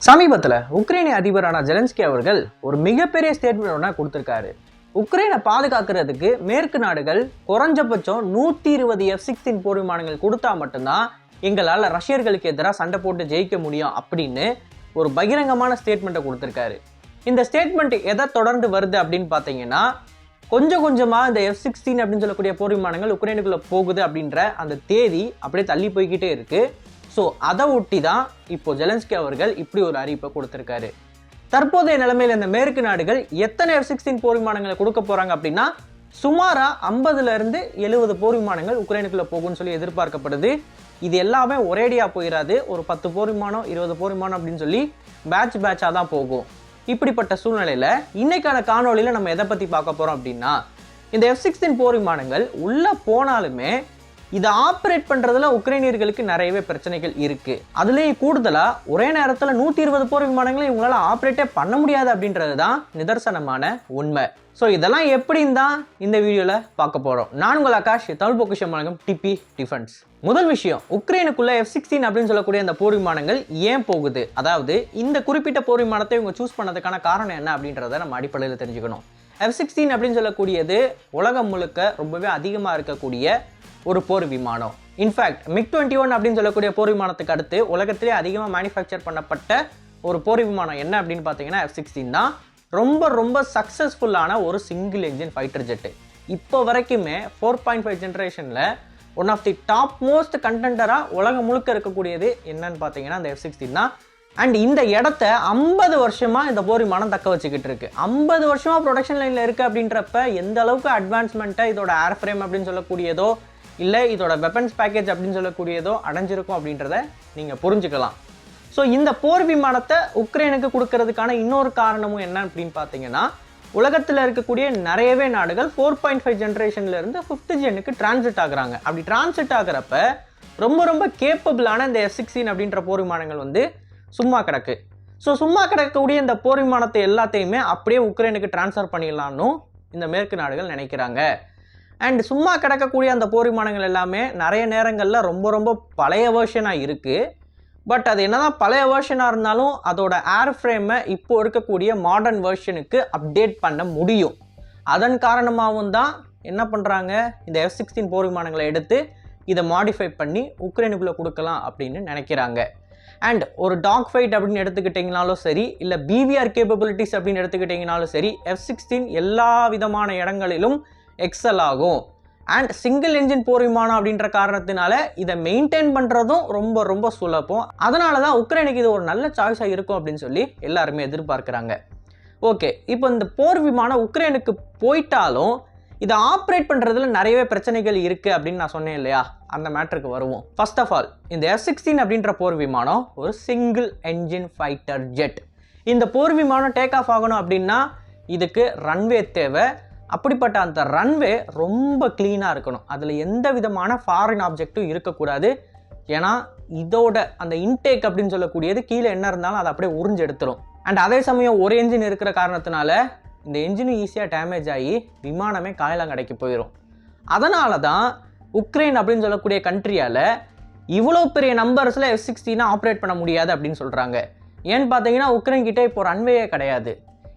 சமீபத்தில் உக்ரைனிய அதிபரான ஜெலன்ஸ்கி அவர்கள் ஒரு மிகப்பெரிய ஸ்டேட்மெண்ட் கொடுத்திருக்காரு. உக்ரைனை பாதுகாக்கிறதுக்கு மேற்கு நாடுகள் குறைஞ்சபட்சம் 120 F-16 போர் விமானங்கள் கொடுத்தா மட்டும்தான் எங்களால் ரஷ்யர்களுக்கு எதிராக சண்டை போட்டு ஜெயிக்க முடியும் அப்படின்னு ஒரு பகிரங்கமான ஸ்டேட்மெண்ட்டை கொடுத்திருக்காரு. இந்த ஸ்டேட்மெண்ட் எதை தொடர்ந்து வருது அப்படின்னு பார்த்தீங்கன்னா, கொஞ்சம் கொஞ்சமாக இந்த F-16 அப்படின்னு சொல்லக்கூடிய போர் விமானங்கள் உக்ரைனுக்குள்ள போகுது அப்படின்ற அந்த தேதி அப்படியே தள்ளி போய்கிட்டே இருக்கு. ஸோ அதை ஒட்டி தான் இப்போ ஜெலன்ஸ்கி அவர்கள் இப்படி ஒரு அறிவிப்பை கொடுத்திருக்காரு. தற்போதைய நிலைமையில் இந்த மேற்கு நாடுகள் எத்தனை F-16 போர் விமானங்களை கொடுக்க போறாங்க அப்படின்னா, சுமாரா 50-70 போர் விமானங்கள் உக்ரைனுக்குள்ள போகும்னு சொல்லி எதிர்பார்க்கப்படுது. இது எல்லாமே ஒரேடியா போயிடாது. ஒரு 10 போர் விமானம் 20 போர் விமானம் அப்படின்னு சொல்லி பேட்சா தான் போகும். இப்படிப்பட்ட சூழ்நிலையில இன்னைக்கான காணொலியில நம்ம எதை பத்தி பார்க்க போறோம் அப்படின்னா, இந்த F-16 போர் விமானங்கள் உள்ள போனாலுமே இதை ஆப்ரேட் பண்றதுல உக்ரைனியர்களுக்கு நிறையவே பிரச்சனைகள் இருக்கு. அதுலேயும் கூடுதலா ஒரே நேரத்தில் 120 போர் விமானங்களை இவங்களால ஆப்ரேட்டே பண்ண முடியாது அப்படின்றது தான் நிதர்சனமான உண்மை. ஸோ இதெல்லாம் எப்படின்னு தான் இந்த வீடியோல பார்க்க போறோம். நான் உங்கள் ஆகாஷ், தமிழ் பொக்கிஷம் வழங்கும் டிபி டிஃபென்ஸ். முதல் விஷயம், உக்ரைனுக்குள்ள F-16 அப்படின்னு சொல்லக்கூடிய அந்த போர் விமானங்கள் ஏன் போகுது, அதாவது இந்த குறிப்பிட்ட போர் விமானத்தை இவங்க சூஸ் பண்ணதுக்கான காரணம் என்ன அப்படின்றத நம்ம அடிப்படையில் தெரிஞ்சுக்கணும். F-16 அப்படின்னு சொல்லக்கூடியது உலகம் முழுக்க ரொம்பவே அதிகமாக இருக்கக்கூடிய ஒரு போர் விமானம். இன்ஃபேக்ட் MiG-21 அப்படின்னு சொல்லக்கூடிய போர் விமானத்துக்கு அடுத்து உலகத்திலே அதிகமாக மேனுஃபேக்சர் பண்ணப்பட்ட ஒரு போர் விமானம் என்ன அப்படின்னு பார்த்தீங்கன்னா F-16 தான். ரொம்ப சக்ஸஸ்ஃபுல்லான ஒரு சிங்கிள் என்ஜின் ஃபைட்டர் ஜெட்டு. இப்போ வரைக்குமே 4.5 ஜென்ரேஷனில் one of the topmost கண்டெண்டராக உலகம் முழுக்க இருக்கக்கூடியது என்னன்னு பார்த்தீங்கன்னா அந்த F-16 தான். அண்ட் இந்த இடத்த 50 வருஷமாக இந்த போர் விமானம் தக்க வச்சுக்கிட்டு இருக்கு. 50 வருஷமாக ப்ரொடக்ஷன் லைனில் இருக்குது அப்படின்றப்ப எந்த அளவுக்கு அட்வான்ஸ்மெண்ட்டை இதோட ஏர் ஃப்ரேம் அப்படின்னு சொல்லக்கூடியதோ இல்லை இதோட வெப்பன்ஸ் பேக்கேஜ் அப்படின்னு சொல்லக்கூடியதோ அடைஞ்சிருக்கும் அப்படின்றத நீங்கள் புரிஞ்சுக்கலாம். ஸோ இந்த போர் விமானத்தை உக்ரைனுக்கு கொடுக்கறதுக்கான இன்னொரு காரணமும் என்ன அப்படின்னு பார்த்தீங்கன்னா, உலகத்தில் இருக்கக்கூடிய நிறையவே நாடுகள் 4.5 ஜென்ரேஷன்லேருந்து 5th ஜென்னுக்கு டிரான்சிட் ஆகுறாங்க. அப்படி டிரான்சிட் ஆகிறப்ப ரொம்ப கேப்பபிளான இந்த F-16 அப்படின்ற போர் விமானங்கள் வந்து சும்மா கிடக்கு. ஸோ சும்மா கிடக்கக்கூடிய இந்த போர் விமானத்தை எல்லாத்தையுமே அப்படியே உக்ரைனுக்கு டிரான்ஸ்ஃபர் பண்ணிடலான்னு இந்த மேற்கு நாடுகள் நினைக்கிறாங்க. அண்ட் சும்மா கிடக்கக்கூடிய அந்த போர் விமானங்கள் எல்லாமே நிறைய நேரங்களில் ரொம்ப பழைய வேர்ஷனாக இருக்குது. பட் அது என்னதான் பழைய வேர்ஷனாக இருந்தாலும் அதோட ஏர் ஃப்ரேமை இப்போ இருக்கக்கூடிய மாடர்ன் வேர்ஷனுக்கு அப்டேட் பண்ண முடியும். அதன் காரணமாகவும் தான் என்ன பண்ணுறாங்க, இந்த F-16 போர் விமானங்களை எடுத்து இதை மாடிஃபை பண்ணி உக்ரைனுக்குள்ளே கொடுக்கலாம் அப்படின்னு நினைக்கிறாங்க. அண்ட் ஒரு டாக் ஃபைட் அப்படின்னு எடுத்துக்கிட்டிங்கனாலும் சரி, இல்லை பிவிஆர் கேப்பபிலிட்டிஸ் அப்படின்னு எடுத்துக்கிட்டிங்கனாலும் சரி, F-16 எல்லா விதமான இடங்களிலும் எக்ஸல் ஆகும். அண்ட் சிங்கிள் என்ஜின் போர் விமானம் அப்படின்ற காரணத்தினால இதை மெயின்டைன் பண்ணுறதும் ரொம்ப சுலபம். அதனால தான் உக்ரைனுக்கு இது ஒரு நல்ல சாய்ஸாக இருக்கும் அப்படின்னு சொல்லி எல்லாருமே எதிர்பார்க்குறாங்க. ஓகே, இப்போ இந்த போர் விமானம் உக்ரைனுக்கு போயிட்டாலும் இதை ஆப்ரேட் பண்ணுறதுல நிறையவே பிரச்சனைகள் இருக்குது அப்படின்னு நான் சொன்னேன் இல்லையா, அந்த மேட்டருக்கு வருவோம். ஃபர்ஸ்ட் ஆஃப் ஆல், இந்த F-16 அப்படின்ற போர் விமானம் ஒரு சிங்கிள் என்ஜின் ஃபைட்டர் ஜெட். இந்த போர் விமானம் டேக் ஆஃப் ஆகணும் அப்படின்னா இதுக்கு ரன்வே தேவை. அப்படிப்பட்ட அந்த ரன்வே ரொம்ப க்ளீனாக இருக்கணும். அதில் எந்த விதமான ஃபாரின் ஆப்ஜெக்டும் இருக்கக்கூடாது. ஏன்னா இதோட அந்த இன்டேக் அப்படின்னு சொல்லக்கூடியது கீழே என்ன இருந்தாலும் அதை அப்படியே உறிஞ்சு எடுத்துரும். அண்ட் அதே சமயம் ஒரு என்ஜின் இருக்கிற காரணத்தினால இந்த என்ஜினும் ஈஸியாக டேமேஜ் ஆகி விமானமே காயலாங்கடைக்கு போயிடும். அதனால தான் உக்ரைன் அப்படின்னு சொல்லக்கூடிய கண்ட்ரியால் இவ்வளோ பெரிய நம்பர்ஸில் F-16 ஆப்ரேட் பண்ண முடியாது அப்படின்னு சொல்கிறாங்க. ஏன்னு பார்த்தீங்கன்னா, உக்ரைன் கிட்டே இப்போ ரன்வேயே கிடையாது.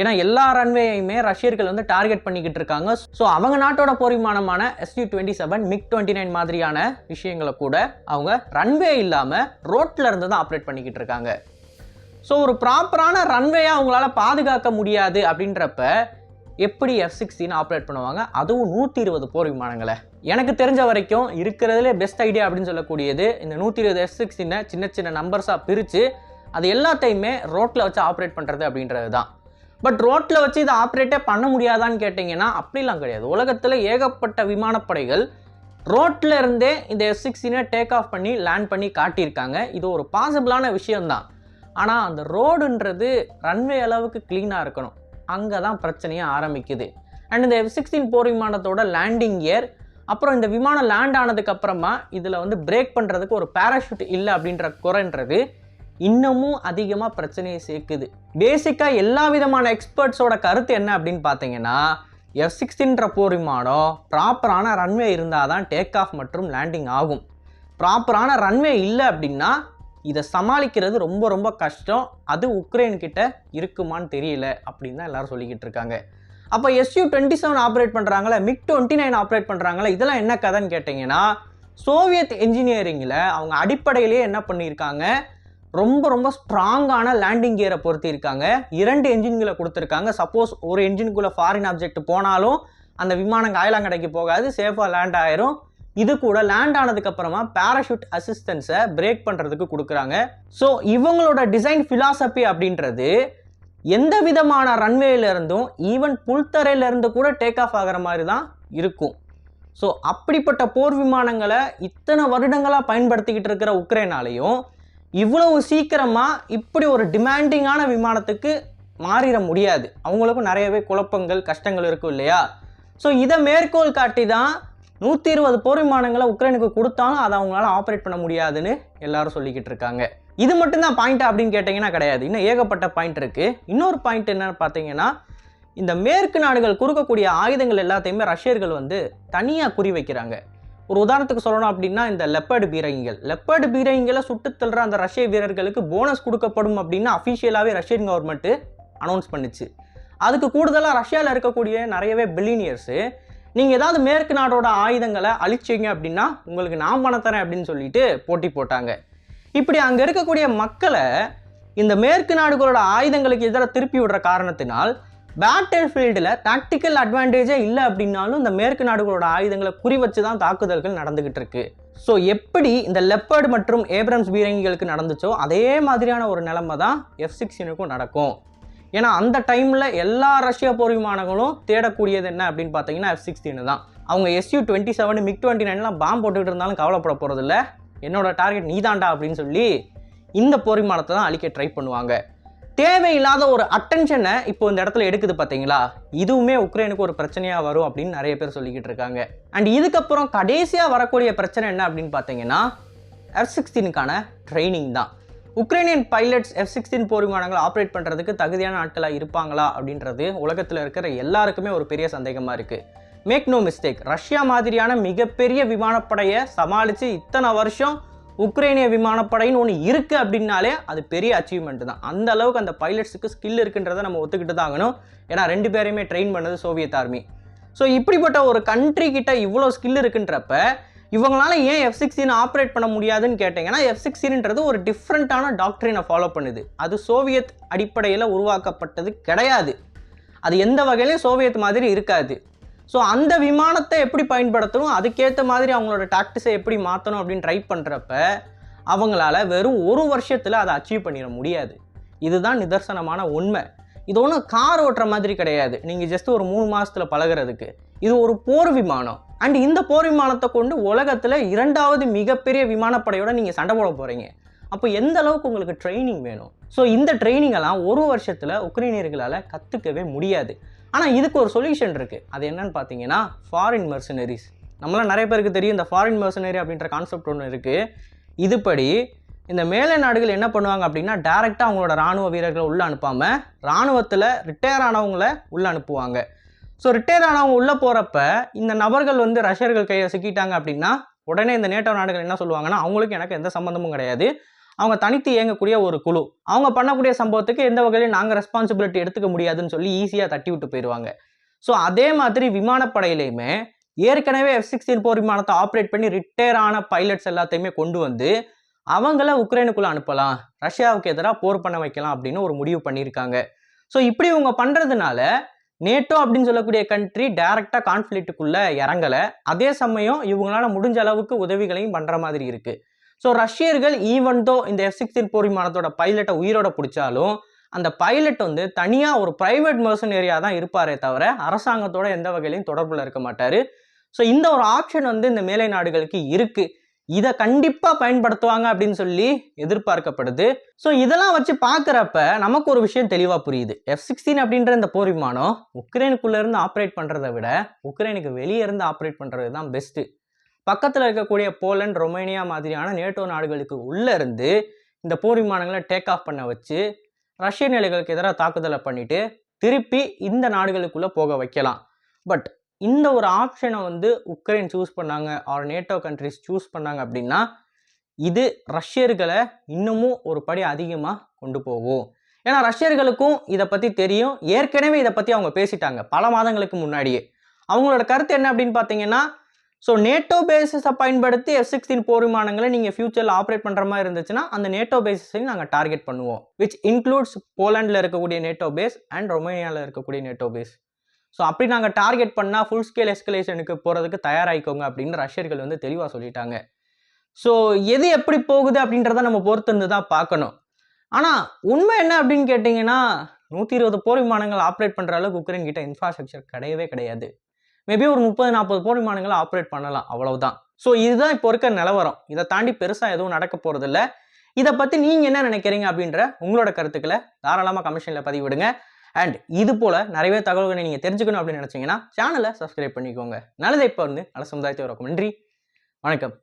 ஏன்னா எல்லா ரன்வேயுமே ரஷ்யர்கள் வந்து டார்கெட் பண்ணிக்கிட்டு இருக்காங்க. ஸோ அவங்க நாட்டோட போர் விமானமான Su-27, MiG-29 மாதிரியான விஷயங்களை கூட அவங்க ரன்வே இல்லாமல் ரோட்டில் இருந்து தான் ஆப்ரேட் பண்ணிக்கிட்டு இருக்காங்க. ஸோ ஒரு ப்ராப்பரான ரன்வேயை அவங்களால பாதுகாக்க முடியாது அப்படின்றப்ப எப்படி F-16 ஆப்ரேட் பண்ணுவாங்க, அதுவும் 120 போர் விமானங்களை. எனக்கு தெரிஞ்ச வரைக்கும் இருக்கிறதுலே பெஸ்ட் ஐடியா அப்படின்னு சொல்லக்கூடியது இந்த 120 F-16 சின்ன நம்பர்ஸாக பிரித்து அது எல்லாத்தையுமே ரோட்டில் வச்சு ஆப்ரேட் பண்ணுறது அப்படின்றது தான். பட் ரோட்டில் வச்சு இதை ஆப்ரேட்டே பண்ண முடியாதான்னு கேட்டிங்கன்னா அப்படிலாம் கிடையாது. உலகத்தில் ஏகப்பட்ட விமானப்படைகள் ரோட்டில் இருந்தே இந்த F-16 டேக் ஆஃப் பண்ணி லேண்ட் பண்ணி காட்டியிருக்காங்க. இது ஒரு பாசிபிளான விஷயம்தான். ஆனால் அந்த ரோடுன்றது ரன்வே அளவுக்கு க்ளீனாக இருக்கணும். அங்கே தான் பிரச்சனையே ஆரம்பிக்குது. அண்ட் இந்த F-16 போர் விமானத்தோட லேண்டிங் கியர், அப்புறம் இந்த விமானம் லேண்ட் ஆனதுக்கப்புறமா இதில் வந்து பிரேக் பண்ணுறதுக்கு ஒரு பேராஷூட் இல்லை அப்படின்ற குறைன்றது இன்னமும் அதிகமாக பிரச்சனையை சேர்க்குது. பேசிக்காக எல்லா விதமான எக்ஸ்பர்ட்ஸோட கருத்து என்ன அப்படின்னு பார்த்தீங்கன்னா, F-16 போர் விமானம் ப்ராப்பரான ரன்வே இருந்தால் தான் டேக் ஆஃப் மற்றும் லேண்டிங் ஆகும். ப்ராப்பரான ரன்வே இல்லை அப்படின்னா இதை சமாளிக்கிறது ரொம்ப ரொம்ப கஷ்டம். அது உக்ரைன் கிட்ட இருக்குமான்னு தெரியல அப்படின்னு தான் எல்லாரும் சொல்லிக்கிட்டு இருக்காங்க. அப்போ Su-27 ஆப்ரேட் பண்ணுறாங்களே, MiG-29 ஆப்ரேட் பண்ணுறாங்களே, இதெல்லாம் என்ன கதைன்னு கேட்டிங்கன்னா, சோவியத் என்ஜினியரிங்கில் அவங்க அடிப்படையிலேயே என்ன பண்ணியிருக்காங்க, ரொம்ப ரொம்ப ஸ்ட்ராங்கான லேண்டிங் கியரை பொருத்தியிருக்காங்க. 2 என்ஜின்களை கொடுத்துருக்காங்க. சப்போஸ் ஒரு என்ஜினுக்குள்ளே ஃபாரின் ஆப்ஜெக்ட் போனாலும் அந்த விமானம் காயலாங்கடைக்கு போகாது, சேஃபாக லேண்ட் ஆயிரும். இது கூட லேண்ட் ஆனதுக்கப்புறமா பேராஷூட் அசிஸ்டன்ஸை பிரேக் பண்ணுறதுக்கு கொடுக்குறாங்க. ஸோ இவங்களோட டிசைன் ஃபிலாசபி அப்படின்றது எந்த விதமான ரன்வேலேருந்தும் ஈவன் புல்தரையிலேருந்து கூட டேக் ஆஃப் ஆகிற மாதிரி தான் இருக்கும். ஸோ அப்படிப்பட்ட போர் விமானங்களை இத்தனை வருடங்களாக பயன்படுத்திக்கிட்டு இருக்கிற உக்ரைனாலையும் இவ்வளவு சீக்கிரமாக இப்படி ஒரு டிமாண்டிங்கான விமானத்துக்கு மாறிட முடியாது. அவங்களுக்கும் நிறையவே குழப்பங்கள் கஷ்டங்கள் இருக்கும் இல்லையா? ஸோ இதை மேற்கோள் காட்டி தான் 120 போர் விமானங்களை உக்ரைனுக்கு கொடுத்தாலும் அதை அவங்களால ஆப்ரேட் பண்ண முடியாதுன்னு எல்லாரும் சொல்லிக்கிட்டு இருக்காங்க. இது மட்டும்தான் பாயிண்ட் அப்படின்னு கேட்டிங்கன்னா கிடையாது. இன்னும் ஏகப்பட்ட பாயிண்ட் இருக்குது. இன்னொரு பாயிண்ட் என்னன்னு பார்த்தீங்கன்னா, இந்த மேற்கு நாடுகள் கொடுக்கக்கூடிய ஆயுதங்கள் எல்லாத்தையுமே ரஷ்யர்கள் வந்து தனியாக குறி வைக்கிறாங்க. ஒரு உதாரணத்துக்கு சொல்லணும் அப்படின்னா, இந்த லெப்பர்டு பீரங்கிகளை சுட்டு தள்ளுற அந்த ரஷ்ய வீரர்களுக்கு போனஸ் கொடுக்கப்படும் அப்படின்னு அஃபிஷியலாகவே ரஷ்யன் கவர்மெண்ட்டு அனௌன்ஸ் பண்ணிச்சு. அதுக்கு கூடுதலாக ரஷ்யாவில் இருக்கக்கூடிய நிறையவே பில்லினியர்ஸு, நீங்கள் ஏதாவது மேற்கு நாடோட ஆயுதங்களை அழிச்சிங்க அப்படின்னா உங்களுக்கு நான் பணம் தரேன் அப்படின்னு சொல்லிட்டு போட்டி போட்டாங்க. இப்படி அங்கே இருக்கக்கூடிய மக்களை இந்த மேற்கு நாடுகளோட ஆயுதங்களுக்கு எதிராக திருப்பி விடுற காரணத்தினால் பேட்டில் ஃபீல்டில் டாக்டிக்கல் அட்வான்டேஜே இல்லை அப்படின்னாலும் இந்த மேற்கு நாடுகளோட ஆயுதங்களை குறி வச்சு தான் தாக்குதல்கள் நடந்துகிட்டு இருக்கு. ஸோ எப்படி இந்த லெப்பர்டு மற்றும் ஏப்ரம்ஸ் பீரங்கிகளுக்கு நடந்துச்சோ அதே மாதிரியான ஒரு நிலைமை தான் F-16க்கும் நடக்கும். ஏன்னா அந்த டைமில் எல்லா ரஷ்ய போர் விமானங்களும் தேடக்கூடியது என்ன அப்படின்னு பார்த்தீங்கன்னா F-16 தான். அவங்க Su-27 MiG-29 பாம்பு போட்டுக்கிட்டு இருந்தாலும் கவலைப்பட போகிறதில்ல, என்னோட டார்கெட் நீதாண்டா அப்படின்னு சொல்லி இந்த போர் விமானத்தை தான் அழிக்க ட்ரை பண்ணுவாங்க. தேவையில்லாத ஒரு அட்டென்ஷனை இப்போ இந்த இடத்துல எடுக்குது பார்த்தீங்களா, இதுவுமே உக்ரைனுக்கு ஒரு பிரச்சனையாக வரும் அப்படின்னு நிறைய பேர் சொல்லிக்கிட்டு இருக்காங்க. அண்ட் இதுக்கப்புறம் கடைசியாக வரக்கூடிய பிரச்சனை என்ன அப்படின்னு பார்த்தீங்கன்னா F-16க்கான ட்ரைனிங் தான். உக்ரைனியன் பைலட்ஸ் F-16 போர் விமானங்களை ஆப்ரேட் பண்ணுறதுக்கு தகுதியான ஆட்களாக இருப்பாங்களா அப்படின்றது உலகத்தில் இருக்கிற எல்லாருக்குமே ஒரு பெரிய சந்தேகமாக இருக்குது. மேக் நோ மிஸ்டேக், ரஷ்யா மாதிரியான மிகப்பெரிய விமானப்படையை சமாளித்து இத்தனை வருஷம் உக்ரைனிய விமானப்படைன்னு ஒன்று இருக்குது அப்படின்னாலே அது பெரிய அச்சீவ்மெண்ட் தான். அந்த அளவுக்கு அந்த பைலட்ஸுக்கு ஸ்கில் இருக்குன்றதை நம்ம ஒத்துக்கிட்டு தான் ஆகணும். ஏன்னா 2 பேரையுமே ட்ரெயின் பண்ணது சோவியத் ஆர்மி. ஸோ இப்படிப்பட்ட ஒரு கண்ட்ரி கிட்ட இவ்வளோ ஸ்கில் இருக்குன்றப்ப இவங்களால ஏன் F-16 ஆப்ரேட் பண்ண முடியாதுன்னு கேட்டிங்கன்னா, F-16ன்றது ஒரு டிஃப்ரெண்ட்டான டாக்ட்ரினை ஃபாலோ பண்ணுது. அது சோவியத் அடிப்படையில் உருவாக்கப்பட்டது கிடையாது. அது எந்த வகையிலையும் சோவியத் மாதிரி இருக்காது. ஸோ அந்த விமானத்தை எப்படி பயன்படுத்தணும், அதுக்கேற்ற மாதிரி அவங்களோட டாக்டிஸை எப்படி மாற்றணும் அப்படின்னு ட்ரை பண்ணுறப்ப அவங்களால வெறும் 1 வருஷத்தில் அதை அச்சீவ் பண்ணிட முடியாது. இதுதான் நிதர்சனமான உண்மை. இது ஒன்றும் கார் ஓட்டுற மாதிரி கிடையாது, நீங்கள் ஜஸ்ட் ஒரு 3 மாதத்தில் பழகிறதுக்கு. இது ஒரு போர் விமானம். அண்ட் இந்த போர் விமானத்தை கொண்டு உலகத்தில் 2வது மிகப்பெரிய விமானப்படையோட நீங்கள் சண்டை போட போகிறீங்க. அப்போ எந்த அளவுக்கு உங்களுக்கு ட்ரைனிங் வேணும்? ஸோ இந்த ட்ரைனிங்கெல்லாம் 1 வருஷத்தில் உக்ரைனியர்களால் கற்றுக்கவே முடியாது. ஆனால் இதுக்கு ஒரு சொல்யூஷன் இருக்குது. அது என்னன்னு பார்த்தீங்கன்னா ஃபாரின் மெர்சனரிஸ். நம்மளாம் நிறைய பேருக்கு தெரியும் இந்த ஃபாரின் மெர்சனரி அப்படின்ற கான்செப்ட் ஒன்று இருக்குது. இதுபடி இந்த மேலை நாடுகள் என்ன பண்ணுவாங்க அப்படின்னா, டைரெக்டாக அவங்களோட இராணுவ வீரர்களை உள்ளே அனுப்பாமல் இராணுவத்தில் ரிட்டையர் ஆனவங்களை உள்ளே அனுப்புவாங்க. ஸோ ரிட்டையர் ஆனவங்க உள்ளே போகிறப்ப இந்த நபர்கள் வந்து ரஷ்யர்கள் கையை சிக்கிட்டாங்க அப்படின்னா உடனே இந்த நேட்டோ நாடுகள் என்ன சொல்லுவாங்கன்னா, அவங்களுக்கு எனக்கு எந்த சம்மந்தமும் கிடையாது, அவங்க தனித்து இயங்கக்கூடிய ஒரு குழு, அவங்க பண்ணக்கூடிய சம்பவத்துக்கு எந்த வகையிலும் நாங்கள் ரெஸ்பான்சிபிலிட்டி எடுத்துக்க முடியாதுன்னு சொல்லி ஈஸியாக தட்டி விட்டு போயிடுவாங்க. ஸோ அதே மாதிரி விமானப்படையிலையுமே ஏற்கனவே F-16 போர் விமானத்தை ஆப்ரேட் பண்ணி ரிட்டையர் ஆன பைலட்ஸ் எல்லாத்தையுமே கொண்டு வந்து அவங்கள உக்ரைனுக்குள்ளே அனுப்பலாம், ரஷ்யாவுக்கு எதிராக போர் பண்ண வைக்கலாம் அப்படின்னு ஒரு முடிவு பண்ணியிருக்காங்க. ஸோ இப்படி இவங்க பண்ணுறதுனால நேட்டோ அப்படின்னு சொல்லக்கூடிய கண்ட்ரி டைரெக்டாக கான்ஃப்ளிக்ட்டுக்குள்ளே இறங்கலை. அதே சமயம் இவங்களால முடிஞ்ச அளவுக்கு உதவிகளையும் பண்ணுற மாதிரி இருக்குது. ஸோ ரஷ்யர்கள் ஈவன்தோ இந்த F-16 போர் விமானத்தோட பைலட்டை உயிரோட பிடிச்சாலும் அந்த பைலட் வந்து தனியாக ஒரு ப்ரைவேட் மெர்சனரியாக தான் இருப்பாரே தவிர அரசாங்கத்தோட எந்த வகையிலையும் தொடர்பில் இருக்க மாட்டார். ஸோ இந்த ஒரு ஆப்ஷன் வந்து இந்த மேலை நாடுகளுக்கு இருக்குது. இதை கண்டிப்பாக பயன்படுத்துவாங்க அப்படின்னு சொல்லி எதிர்பார்க்கப்படுது. ஸோ இதெல்லாம் வச்சு பார்க்குறப்ப நமக்கு ஒரு விஷயம் தெளிவாக புரியுது. F-16 அப்படின்ற இந்த போர் விமானம் உக்ரைனுக்குள்ளேருந்து ஆப்ரேட் பண்ணுறதை விட உக்ரைனுக்கு வெளியே இருந்து ஆப்ரேட் பண்ணுறது தான் பெஸ்ட்டு. பக்கத்தில் இருக்கக்கூடிய போலண்ட், ரொமேனியா மாதிரியான நேட்டோ நாடுகளுக்கு உள்ளே இருந்து இந்த போர் விமானங்களை டேக் ஆஃப் பண்ண வச்சு ரஷ்ய நிலைகளுக்கு எதிராக தாக்குதலை பண்ணிட்டு திருப்பி இந்த நாடுகளுக்குள்ளே போக வைக்கலாம். பட் இந்த ஒரு ஆப்ஷனை வந்து உக்ரைன் சூஸ் பண்ணாங்க ஆர் நேட்டோ கண்ட்ரிஸ் சூஸ் பண்ணாங்க அப்படின்னா இது ரஷ்யர்களை இன்னமும் ஒரு படி அதிகமாக கொண்டு போகும். ஏன்னா ரஷ்யர்களுக்கும் இதை பற்றி தெரியும், ஏற்கனவே இதை பற்றி அவங்க பேசிட்டாங்க பல மாதங்களுக்கு முன்னாடியே. அவங்களோட கருத்து என்ன அப்படின்னு பார்த்தீங்கன்னா, ஸோ நேட்டோ பேசிஸை பயன்படுத்தி F-16 போர் விமானங்களை நீங்கள் ஃபியூச்சரில் ஆப்ரேட் பண்ணுற மாதிரி இருந்துச்சுன்னா அந்த நேட்டோ பேசிஸையும் நாங்கள் டார்கெட் பண்ணுவோம், விச் இன்க்ளூட்ஸ் போலாண்டில் இருக்கக்கூடிய நேட்டோ பேஸ் அண்ட் ரொமேனியாவில் இருக்கக்கூடிய நேட்டோ பேஸ். ஸோ அப்படி நாங்கள் டார்கெட் பண்ணால் ஃபுல் ஸ்கேல் எஸ்கலேஷனுக்கு போகிறதுக்கு தயாராகிக்கோங்க அப்படின்னு ரஷ்யர்கள் வந்து தெளிவாக சொல்லிட்டாங்க. ஸோ எது எப்படி போகுது அப்படின்றத நம்ம பொறுத்திருந்து தான் பார்க்கணும். ஆனால் உண்மை என்ன அப்படின்னு கேட்டிங்கன்னா, 120 போர் விமானங்கள் ஆப்ரேட் பண்ணுற அளவுக்கு உக்ரைன் கிட்ட இன்ஃப்ராஸ்ட்ரக்சர் கிடையவே கிடையாது. மேபி ஒரு 30-40 போர் விமானங்களை ஆப்ரேட் பண்ணலாம், அவ்வளவுதான். ஸோ இதுதான் இப்போ இருக்க நிலவரம். இதை தாண்டி பெருசாக எதுவும் நடக்க போகிறதில்ல. இதை பற்றி நீங்கள் என்ன நினைக்கிறீங்க அப்படின்ற உங்களோட கருத்துக்களை தாராளமாக கமெண்ட்ஸில் பதிவிடுங்க. அண்ட் இது போல் நிறைய தகவல்களை நீங்கள் தெரிஞ்சுக்கணும் அப்படின்னு நினச்சிங்கன்னா சேனலை சப்ஸ்கிரைப் பண்ணிக்கோங்க. நல்லதை இப்போ நல்ல சமுதாயத்தை வரக்கும். நன்றி, வணக்கம்.